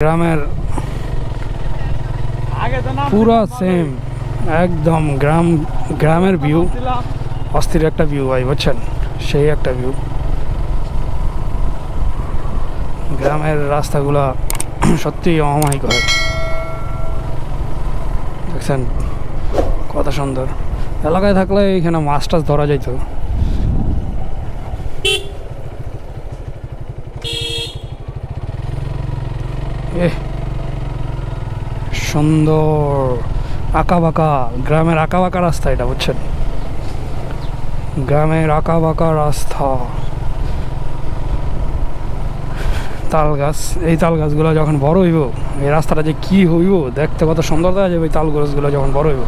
গ্রামের পুরা সেম একদম গ্রামের ভিউ, অস্থির একটা ভিউ ভাই, বুঝছেন? সেই একটা ভিউ। গ্রামের রাস্তাগুলা সত্যি অমায়িক হয়, দেখছেন কত সুন্দর। এলাকায় থাকলে এখানে মাছ টাছ ধরা যাইত। সুন্দর আঁকা বাঁকা গ্রামের আঁকা বাঁকা রাস্তা এটা, বুঝছেন? গ্রামের আঁকা বাঁকা রাস্তা। তাল গাছ, এই তাল গাছগুলো যখন বড় হইব, এই রাস্তাটা যে কি হইব, দেখতে কত সুন্দর দেখা যাবে। এই তাল গাছগুলো যখন বড় হইব,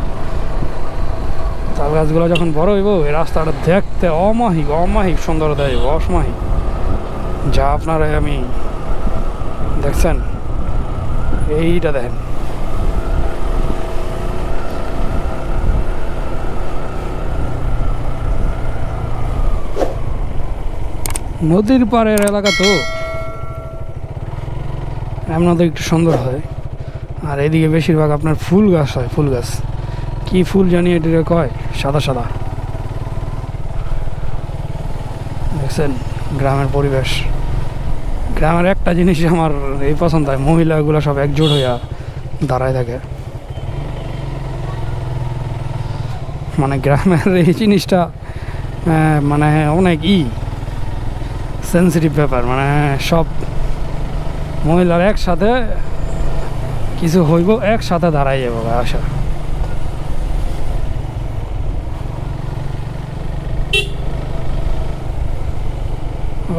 তাল গাছগুলো যখন বড় হইব, এই রাস্তাটা দেখতে অমায়িক সুন্দর দেখা যাবে, অসমায়িক। যা আপনারা আমি দেখছেন, এইটা দেখেন। নদীর পাড়ের এলাকা তো এমনদের একটু সুন্দর হয়। আর এদিকে বেশিরভাগ আপনার ফুল গাছ হয়। ফুল গাছ কি ফুল জানি এটিকে কয়, সাদা সাদা। দেখছেন গ্রামের পরিবেশ। গ্রামের একটা জিনিস আমার এই পছন্দ হয়, মহিলাগুলো সব একজোট হইয়া দাঁড়ায় থাকে। মানে গ্রামের এই জিনিসটা মানে অনেক সেন্সিটিভ ব্যাপার। মানে সব মহিলার একসাথে কিছু হইব, একসাথে দাঁড়াই যাব আশা।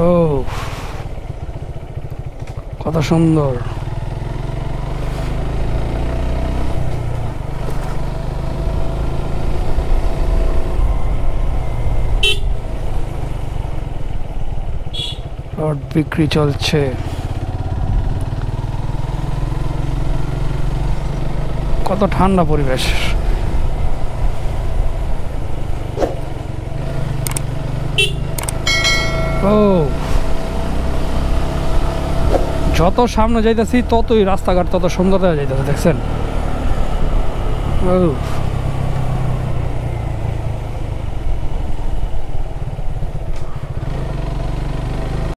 ও কত সুন্দর। রড বিক্রি চলছে। কত ঠান্ডা পরিবেশ। ও যত সামনে যাইতেছি ততই রাস্তাঘাট তত সুন্দর দেখা যাইতেছে, দেখছেন? ও